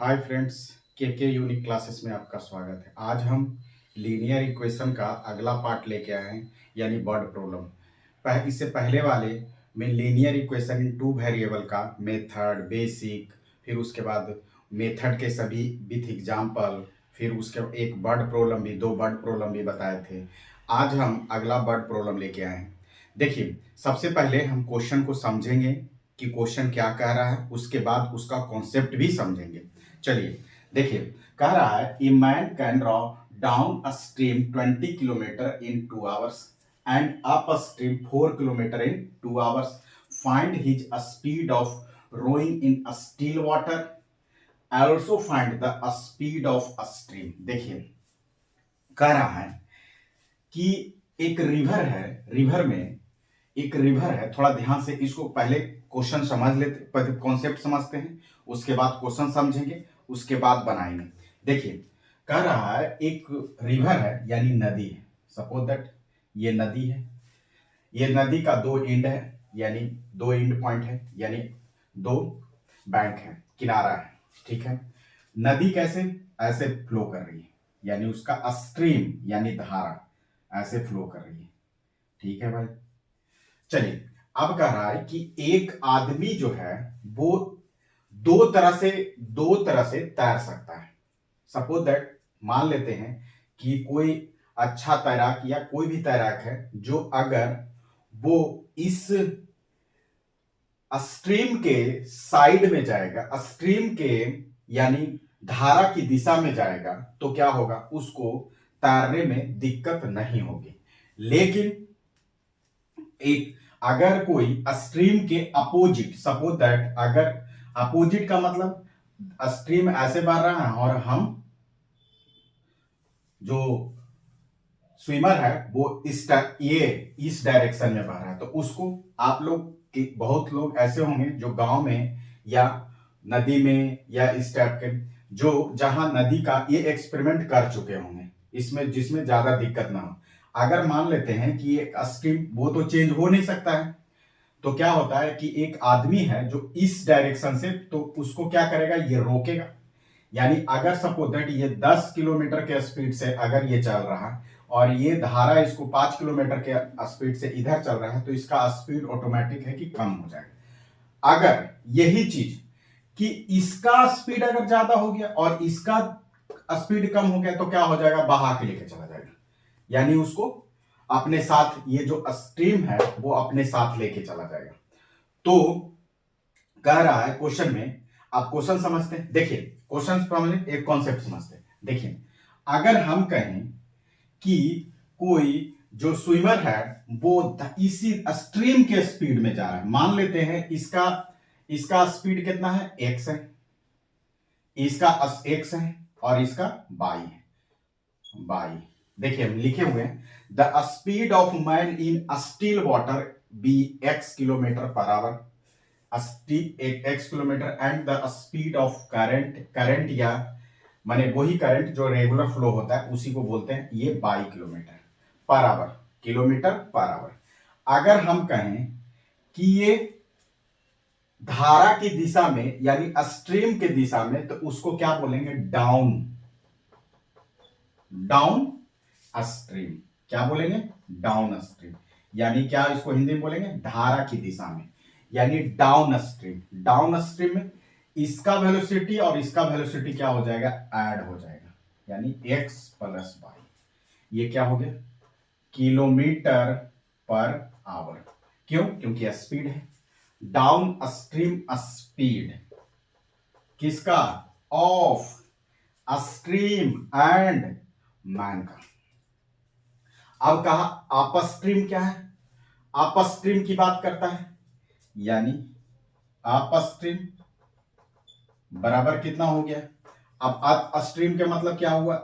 Hi friends, के unique classes में आपका स्वागत है। आज हम लीनियर इक्वेशन का अगला पार्ट लेके आए हैं, यानी वर्ड प्रॉब्लम। इससे पहले वाले में linear equation in two variable का मेथड बेसिक, फिर उसके बाद मेथड के सभी विथ एग्जाम्पल, फिर उसके एक वर्ड प्रॉब्लम भी, दो वर्ड प्रॉब्लम भी बताए थे। आज हम अगला वर्ड प्रॉब्लम लेके आए हैं। देखिए, सबसे पहले हम क्वेश्चन को समझेंगे कि क्वेश्चन क्या कह रहा है, उसके बाद उसका कॉन्सेप्ट भी समझेंगे। चलिए देखिए, कह रहा है a man can row down a stream 20 kilometre in 2 hours and up a stream 4 kilometre in 2 hours. Find his speed of rowing in a still water, also find the speed of a stream. देखिए, कह रहा है कि एक river है, river में एक river है। थोड़ा ध्यान से इसको पहले क्वेश्चन समझ लेते, पहले कॉन्सेप्ट समझते हैं, उसके बाद क्वेश्चन समझेंगे, उसके बाद बनाएंगे। देखिए, कह रहा है एक रिवर है यानी नदी है। सपोज दैट ये नदी है, ये नदी का दो एंड है, यानी दो एंड पॉइंट है, यानी दो बैंक है, किनारा है। ठीक है, नदी कैसे ऐसे फ्लो कर रही है, यानी उसका स्ट्रीम यानी धारा ऐसे फ्लो कर रही है। ठीक है भाई, चलिए अब कह रहा है कि एक आदमी जो है वो दो तरह से तैर सकता है। सपोज दैट, मान लेते हैं कि कोई अच्छा तैराक या कोई भी तैराक है, जो अगर वो इस स्ट्रीम के साइड में जाएगा, स्ट्रीम के यानी धारा की दिशा में जाएगा, तो क्या होगा, उसको तैरने में दिक्कत नहीं होगी। लेकिन एक अगर कोई स्ट्रीम के अपोजिट, सपोज दैट अगर अपोजिट का मतलब स्ट्रीम ऐसे बह रहा है और हम जो स्विमर है वो ये इस डायरेक्शन में बह रहा है, तो उसको आप लोग बहुत लोग ऐसे होंगे जो गांव में या नदी में या इस टाइप के, जो जहां नदी का ये एक्सपेरिमेंट कर चुके होंगे, इसमें जिसमें ज्यादा दिक्कत ना हो। अगर मान लेते हैं कि एक स्ट्रीम वो तो चेंज हो नहीं सकता है, तो क्या होता है कि एक आदमी है जो इस डायरेक्शन से, तो उसको क्या करेगा, ये रोकेगा। यानी अगर सपोज दैट ये 10 किलोमीटर के स्पीड से अगर ये चल रहा है और ये धारा इसको 5 किलोमीटर के स्पीड से इधर चल रहा है, तो इसका स्पीड ऑटोमेटिक है कि कम हो जाएगा। अगर यही चीज कि इसका स्पीड अगर ज्यादा हो गया और इसका स्पीड कम हो गया, तो क्या हो जाएगा, बहा के लेके चला जाएगा, यानी उसको अपने साथ, ये जो स्ट्रीम है वो अपने साथ लेके चला जाएगा। तो कह रहा है क्वेश्चन में, आप क्वेश्चन समझते हैं। देखिए, क्वेश्चन समझने एक कॉन्सेप्ट समझते हैं। देखिए, अगर हम कहें कि कोई जो स्विमर है वो इसी स्ट्रीम के स्पीड में जा रहा है, मान लेते हैं इसका इसका स्पीड कितना है, एक्स है, इसका एक्स है और इसका वाई है, वाई। देखिए, हम लिखे हुए हैं the speed of man in still water be x kilometre per hour, x kilometre, and the speed of current या माने वही करंट जो रेगुलर फ्लो होता है उसी को बोलते हैं ये by kilometre per our, kilometre per our. अगर हम कहें कि ये धारा की दिशा में यानी स्ट्रीम के दिशा में, तो उसको क्या बोलेंगे, डाउन, डाउन स्ट्रीम। क्या बोलेंगे, डाउन स्ट्रीम। यानी क्या इसको हिंदी में बोलेंगे, धारा की दिशा में, यानी डाउन स्ट्रीम। डाउन स्ट्रीम में इसका वेलोसिटी और इसका वेलोसिटी क्या हो जाएगा, ऐड हो जाएगा, यानी x प्लस वाई। ये क्या हो गया, किलोमीटर पर आवर। क्यों, क्योंकि स्पीड है। डाउन स्ट्रीम स्पीड किसका, ऑफ स्ट्रीम एंड मैन का। अब कहा अपस्ट्रीम क्या है, अपस्ट्रीम की बात करता है, यानी अपस्ट्रीम बराबर कितना हो गया। अब अपस्ट्रीम के मतलब क्या हुआ,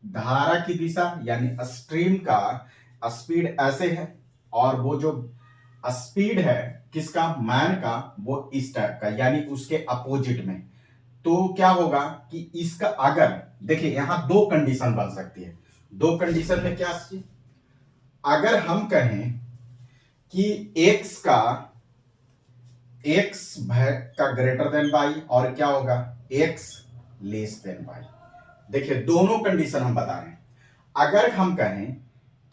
धारा की दिशा, यानी स्ट्रीम का स्पीड ऐसे है और वो जो स्पीड है किसका, मैन का, वो इस टाइप का, यानी उसके अपोजिट में। तो क्या होगा कि इसका अगर, देखिए यहां दो कंडीशन बन सकती है। दो कंडीशन में क्या, अगर हम कहें कि x का ग्रेटर देन y, और क्या होगा, x लेस देन बाई। देखिए दोनों कंडीशन हम बता रहे हैं। अगर हम कहें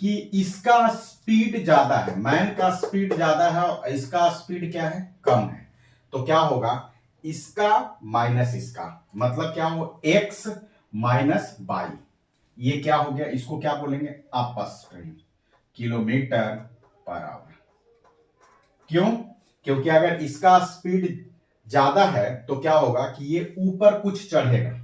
कि इसका स्पीड ज्यादा है, मैन का स्पीड ज्यादा है और इसका स्पीड क्या है, कम है, तो क्या होगा, इसका माइनस इसका, मतलब क्या हो, एक्स माइनस बाई, ये क्या हो गया, इसको क्या बोलेंगे, अपस्ट्रीम, किलोमीटर पर आवर। क्यों, क्योंकि अगर इसका स्पीड ज्यादा है तो क्या होगा कि ये ऊपर कुछ चढ़ेगा,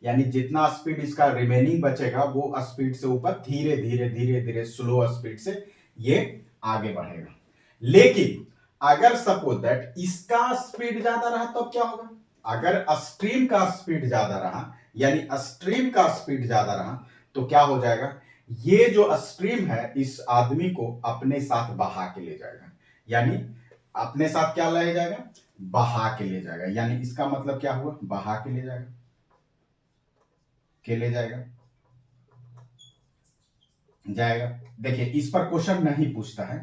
यानी जितना स्पीड इसका रिमेनिंग बचेगा वो स्पीड से ऊपर धीरे धीरे धीरे धीरे स्लो स्पीड से ये आगे बढ़ेगा। लेकिन अगर सपोज दैट इसका स्पीड ज्यादा रहा तो क्या होगा, अगर स्ट्रीम का स्पीड ज्यादा रहा, यानी स्ट्रीम का स्पीड ज्यादा रहा, तो क्या हो जाएगा, ये जो स्ट्रीम है इस आदमी को अपने साथ बहा के ले जाएगा, यानी अपने साथ क्या ले जाएगा, बहा के ले जाएगा, यानी इसका मतलब क्या हुआ, बहा के ले जाएगा, के ले जाएगा जाएगा। देखिए इस पर क्वेश्चन नहीं पूछता है,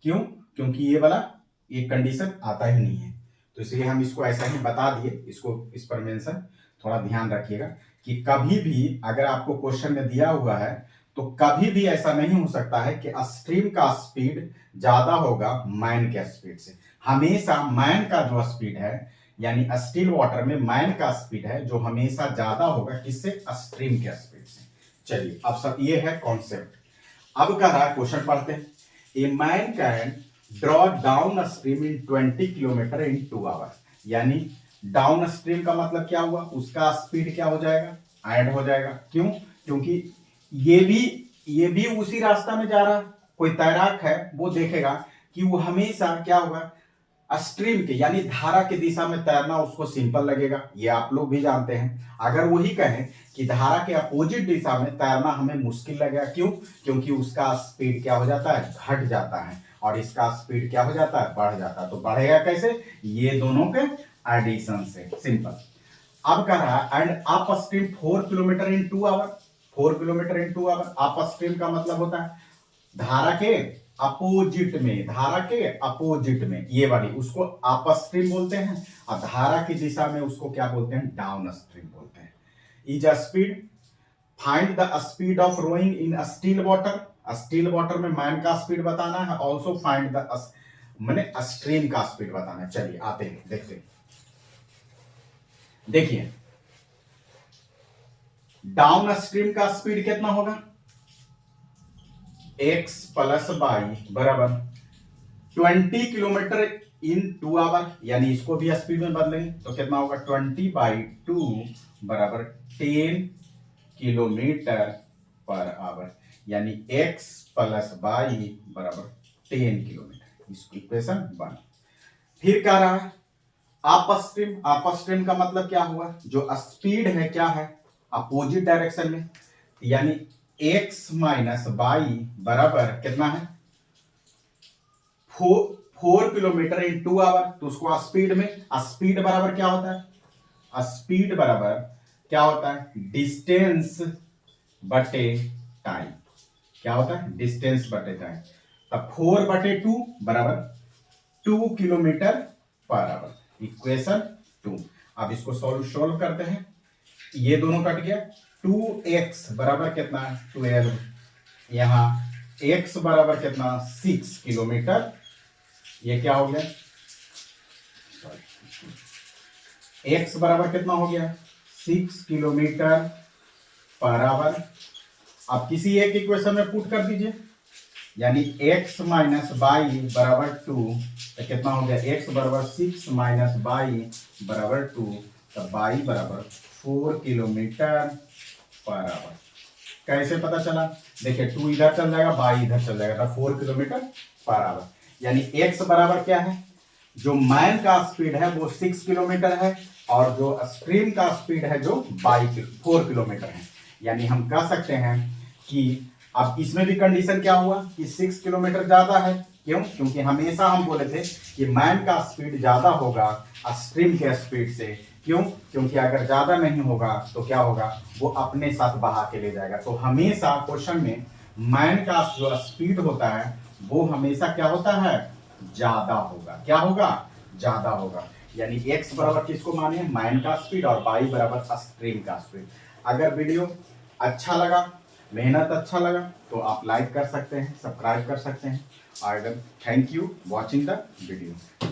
क्यों, क्योंकि ये वाला ये कंडीशन आता ही नहीं है, तो इसलिए हम इसको ऐसा ही बता दिए, इसको इस पर मेंशन थोड़ा ध्यान रखिएगा कि कभी भी अगर आपको क्वेश्चन में दिया हुआ है तो कभी भी ऐसा नहीं हो सकता है कि स्ट्रीम का स्पीड ज्यादा होगा मैन के स्पीड से। हमेशा मैन का जो स्पीड है, यानी स्टिल वाटर में मैन का स्पीड है जो हमेशा ज्यादा होगा किससे, स्ट्रीम के स्पीड से। चलिए अब सब ये है कॉन्सेप्ट। अब कह रहा है क्वेश्चन पढ़ते हैं, ए man can draw down stream in 20 kilometre in 2 hours, यानी डाउन स्ट्रीम का मतलब क्या हुआ, उसका स्पीड क्या हो जाएगा, ऐड हो जाएगा। क्यों, क्योंकि ये भी उसी रास्ता में जा रहा है, कोई तैराक है वो देखेगा कि वो हमेशा क्या होगा, स्ट्रीम के यानी धारा की दिशा में तैरना उसको सिंपल लगेगा, ये आप लोग भी जानते हैं। अगर वही कहें कि धारा के अपोजिट दिशा में तैरना हमें मुश्किल लगेगा, क्यों, क्योंकि उसका स्पीड क्या हो जाता है, घट जाता है, और इसका स्पीड क्या हो जाता है, बढ़ जाता है। तो बढ़ेगा कैसे, ये दोनों के एडिशन से, सिंपल। अब कह रहा है and up stream 4 kilometre in 2 hour, 4 kilometre in 2 hour. Up stream का मतलब होता है धारा के अपोजिट में, धारा के अपोजिट में, ये वाली उसको अप स्ट्रीम बोलते हैं, और धारा की दिशा में उसको क्या बोलते हैं, डाउन स्ट्रीम बोलते हैं। Is a speed, find the speed of rowing in still water, still water में मैन का स्पीड बताना है, ऑल्सो फाइंड द मैंने स्ट्रीम का स्पीड बताना है। चलिए आते हैं, देखते हैं। देखिए डाउन स्ट्रीम का स्पीड कितना होगा, x प्लस बाई बराबर 20 किलोमीटर इन 2 आवर, यानी इसको भी स्पीड में बदलेंगे तो कितना होगा, 20/2 बराबर 10 किलोमीटर पर आवर, यानी x प्लस बाई बराबर 10 किलोमीटर, इसकी इक्वेशन 1। फिर कह रहा है अपस्ट्रीम, अपस्ट्रीम का मतलब क्या हुआ, जो स्पीड है क्या है, अपोजिट डायरेक्शन में, यानी x माइनस बाई बराबर कितना है, 4 किलोमीटर इन 2 आवर, तो उसको स्पीड में, स्पीड बराबर क्या होता है, स्पीड बराबर क्या होता है, डिस्टेंस बटे टाइम, क्या होता है, डिस्टेंस बटे टाइम। तब 4/2 बराबर 2 किलोमीटर पर आवर, इक्वेशन 2। अब इसको सोल्व करते हैं, ये दोनों कट गया, 2x बराबर कितना है, 12, यहां x बराबर कितना, 6 किलोमीटर, ये क्या हो गया, x बराबर कितना हो गया, 6 किलोमीटर पर आवर। अब किसी एक इक्वेशन में पुट कर दीजिए, यानी x माइनस बाई बराबर 2, तो कितना हो गया, x बराबर 6 माइनस बाई बराबर 2, तो बाई बराबर 4 किलोमीटर पर आवर। कैसे पता चला, देखिए 2 इधर चल जाएगा, बाई इधर चल जाएगा, तो 4 किलोमीटर पर आवर, यानी x बराबर क्या है, जो मैन का स्पीड है वो 6 किलोमीटर है, और जो स्ट्रीम का स्पीड है जो 4 किलोमीटर है। यानी हम कह सकते हैं कि अब इसमें भी कंडीशन क्या हुआ कि 6 किलोमीटर ज्यादा है, क्यों, क्योंकि हमेशा हम बोले थे कि मैन का स्पीड ज्यादा होगा स्ट्रीम के स्पीड से। क्यों, क्योंकि अगर ज्यादा नहीं होगा तो क्या होगा, वो अपने साथ बहा के ले जाएगा। तो हमेशा क्वेश्चन में मैन का जो स्पीड होता है वो हमेशा क्या होता है, ज्यादा होगा, क्या होगा, ज्यादा होगा। यानी x बराबर किसको माने, मैन का स्पीड, और y बराबर स्ट्रीम का स्पीड। अगर वीडियो अच्छा लगा, मेहनत अच्छा लगा, तो आप लाइक कर सकते हैं, सब्सक्राइब कर सकते हैं। और अगर thank you watching the video.